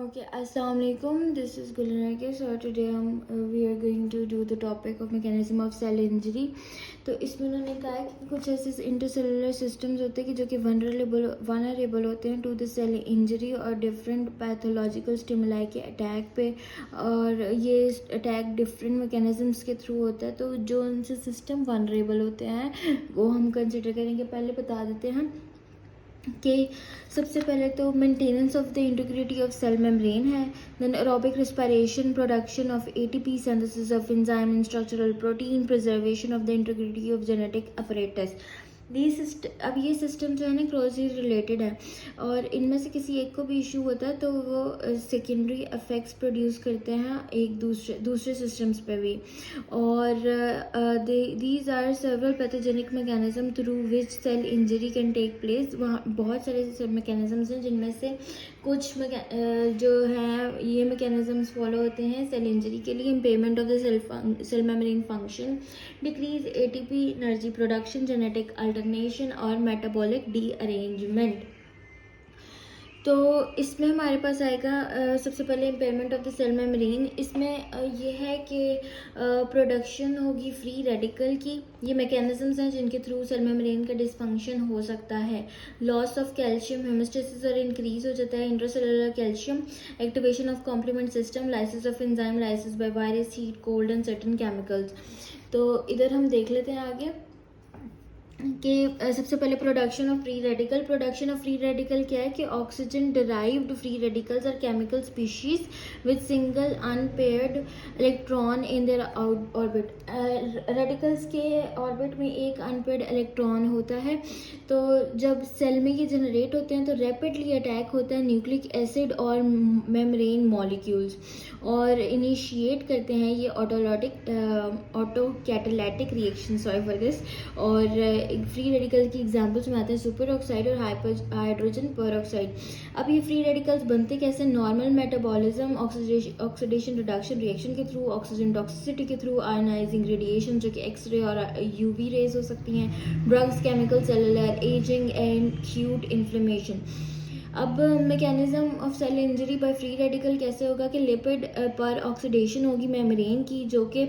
Okay, Assalamu alaikum. This is Gulnarke. So today we are going to do the topic of mechanism of cell injury. तो इसमें उन्होंने कहा है कि कुछ ऐसे इंटरसेलुलर सिस्टम्स होते हैं कि जो कि वनरेबल होते हैं टू द सेल इंजरी और डिफरेंट पैथोलॉजिकल स्टिमुलाई के अटैक पे, और ये अटैक डिफरेंट मैकेनिज्म्स के थ्रू होता है। तो जो उनसे सिस्टम वनरेबल होते हैं वो हम कंसिडर करेंगे। पहले बता देते हैं कि सबसे पहले तो maintenance of the integrity of cell membrane है, then aerobic respiration, production of ATP, synthesis of enzyme and structural protein, preservation of the integrity of genetic apparatus. अब ये सिस्टम जो है ना क्लोजली रिलेटेड है, और इनमें से किसी एक को भी इशू होता है तो वो सेकेंडरी इफेक्ट्स प्रोड्यूस करते हैं एक दूसरे सिस्टम्स पे भी। और these are several pathogenic mechanism through which cell injury can take place. वहाँ बहुत सारे मैकेनिज्म्स हैं जिनमें से कुछ जो हैं ये मैकेनिज्म्स फॉलो होते हैं सेल इंजरी के लिए। Impairment of the cell membrane function, decrease ATP energy production, genetic alternation और मेटाबॉलिक डीअरेंजमेंट। तो इसमें हमारे पास आएगा सबसे पहले impairment of the cell membrane. इसमें ये है कि प्रोडक्शन होगी फ्री रेडिकल की। ये मैकेनिज्म्स हैं जिनके थ्रू सेल मेम्ब्रेन का डिसफंक्शन हो सकता है। लॉस ऑफ कैल्शियम, हेमोस्टेसिस और इंक्रीज हो जाता है intracellular calcium, activation of complement system, lysis of enzyme, lysis by virus, heat, cold and certain chemicals. तो इधर हम देख लेते हैं आगे कि सबसे पहले production of free radical. Production of free radical क्या है कि ऑक्सीजन डिराइव्ड फ्री रेडिकल्स और chemical species with single unpaired electron in their orbit. Radicals के ऑर्बिट में एक अनपेयर्ड इलेक्ट्रॉन होता है। तो जब सेल में ये जनरेट होते हैं तो रैपिडली अटैक होता है न्यूक्लिक एसिड और मेम्ब्रेन मॉलिक्यूल्स, और इनिशिएट करते हैं ये auto catalytic reaction, sorry for this. और फ्री रेडिकल की एग्जांपल्स में आते हैं सुपर ऑक्साइड और हाइड्रोजन पर ऑक्साइड। अब ये फ्री रेडिकल्स बनते कैसे? Normal metabolism, oxidation reduction reaction के थ्रू, ऑक्सीजन टॉक्सिसिटी के थ्रू, आयनाइजिंग रेडिएशन जो कि एक्सरे और यूवी रेज हो सकती हैं, drugs, chemical, cellular ageing and acute inflammation. अब mechanism of cell injury by free radical कैसे होगा कि लिपिड पर ऑक्सीडेशन होगी मेम्ब्रेन की, जो कि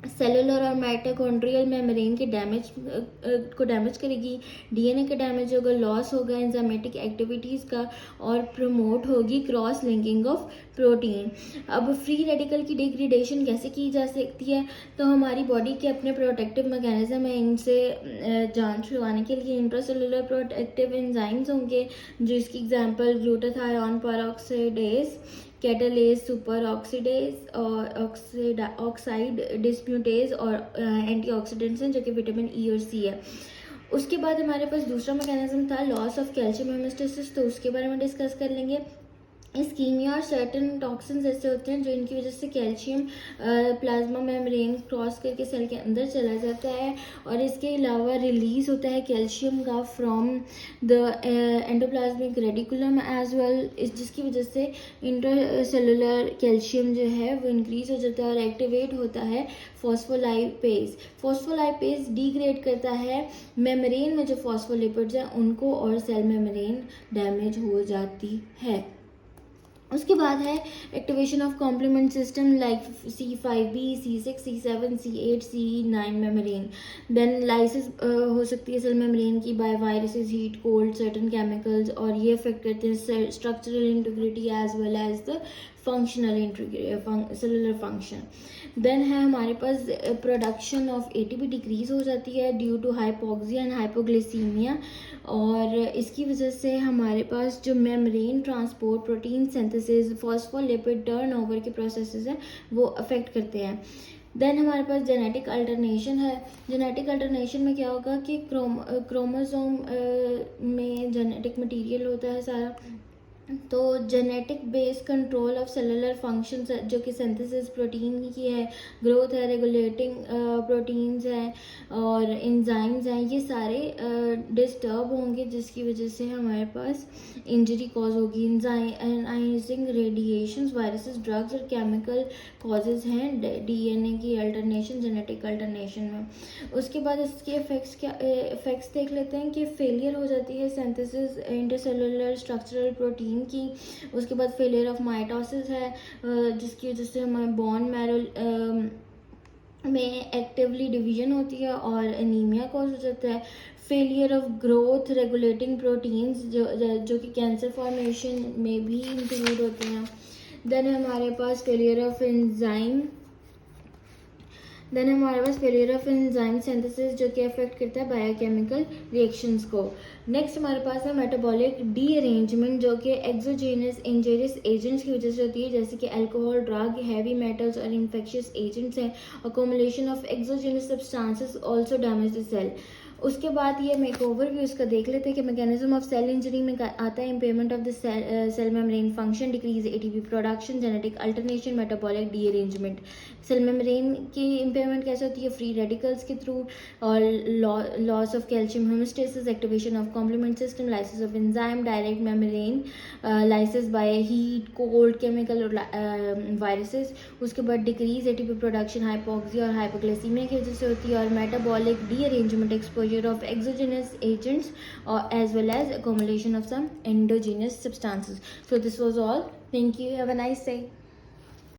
सेलुलर और माइटोकॉन्ड्रियल मेम्ब्रेन के डैमेज करेगी। डीएनए का डैमेज होगा, लॉस होगा एंजाइमेटिक एक्टिविटीज़ का, और प्रमोट होगी क्रॉस लिंकिंग ऑफ प्रोटीन। अब फ्री रेडिकल की डिग्रेडेशन कैसे की जा सकती है? तो हमारी बॉडी के अपने प्रोटेक्टिव मैकेनिज्म है इनसे जान छुड़वाने के लिए। इंट्रासेलुलर प्रोटेक्टिव एंजाइम्स होंगे जिसकी example glutathione peroxidase, catalase, super oxidase और ऑक्साइड डिस्म्यूटेज और एंटीऑक्सीडेंट्स हैं जो कि विटामिन ई और सी है। उसके बाद हमारे पास दूसरा मैकेनिज्म था लॉस ऑफ कैल्शियम हेमोस्टेसिस, तो उसके बारे में डिस्कस कर लेंगे। इस्कीमिया और सर्टेन टॉक्सिन्स ऐसे होते हैं जो इनकी वजह से कैल्शियम प्लाज्मा मेम्ब्रेन क्रॉस करके सेल के अंदर चला जाता है, और इसके अलावा रिलीज होता है कैल्शियम का from the endoplasmic reticulum as well, जिसकी वजह से इंटरसेलुलर कैल्शियम जो है वो इंक्रीज हो जाता है और एक्टिवेट होता है फॉस्फोलाइपेज। फॉस्फोलाइपेज डिग्रेड करता है मेम्ब्रेन में जो फॉस्फोलिपिड्स हैं उनको, और सेल मेम्ब्रेन डैमेज हो जाती है। उसके बाद है activation of complement system like C5b, C6, C7, C8, C9 membrane. Then lysis हो सकती है सेल मेम्ब्रेन की by viruses, heat, cold, certain chemicals, और ये अफेक्ट करते हैं structural integrity as well as the functional cellular function. Then है हमारे पास प्रोडक्शन ऑफ एटीपी डिक्रीज हो जाती है due to hypoxia and hypoglycemia, और इसकी वजह से हमारे पास जो membrane transport, protein synthesis, phospholipid turnover के प्रोसेसेस हैं वो अफेक्ट करते हैं। देन हमारे पास जेनेटिक अल्टरनेशन है। जेनेटिक अल्टरनेशन में क्या होगा कि क्रोमोसोम में जेनेटिक मटेरियल होता है सारा, तो genetic base control of cellular functions जो कि सिंथेसिस प्रोटीन की है, ग्रोथ है, रेगुलेटिंग प्रोटीन्स हैं और एंजाइम्स हैं, ये सारे डिस्टर्ब होंगे जिसकी वजह से हमारे पास इंजरी कॉज होगी। एनाइजिंग रेडिएशंस, वायरसेस, ड्रग्स और केमिकल कॉजेज हैं डीएनए की अल्टरनेशन, जेनेटिक अल्टरनेशन में। उसके बाद इसके इफेक्ट्स देख लेते हैं कि फेलियर हो जाती है synthesis intercellular structural protein protein की। उसके बाद फेलियर ऑफ माइटोसिस है, जिसकी वजह से हमारे बोन मैरो में एक्टिवली डिवीजन होती है और एनीमिया कॉज हो जाता है। Failure of growth regulating proteins जो कि कैंसर फॉर्मेशन में भी इंक्लूड होते हैं। देन हमारे पास फेलियर ऑफ एंजाइम सिंथेसिस जो कि अफेक्ट करता है बायोकेमिकल रिएक्शंस को। नेक्स्ट हमारे पास है मेटाबॉलिक डीअरेंजमेंट जो कि एक्सोजेनस इंजरियस एजेंट्स की वजह से होती है, जैसे कि अल्कोहल, ड्रग, हैवी मेटल्स और इन्फेक्शियस एजेंट्स हैं। Accumulation of exogenous substances also damage the cell. उसके बाद ये हम एक ओवरव्यू इसका देख लेते हैं कि मैकेनिज्म ऑफ सेल इंजरी में आता है impairment of the cell membrane function, decrease ATP production, genetic alternation, metabolic derangement. Cell membrane की इम्पेयरमेंट कैसे होती है? फ्री रेडिकल्स के थ्रू और loss of calcium homeostasis, activation of complement system, lysis of enzyme, direct membrane lysis by heat, cold, chemical और viruses. उसके बाद decrease ATP production hypoxia और हाइपोग्लाइसीमिया की वजह से होती है, और metabolic derangement exposure of exogenous agents as well as accumulation of some endogenous substances. So this was all. Thank you. Have a nice day.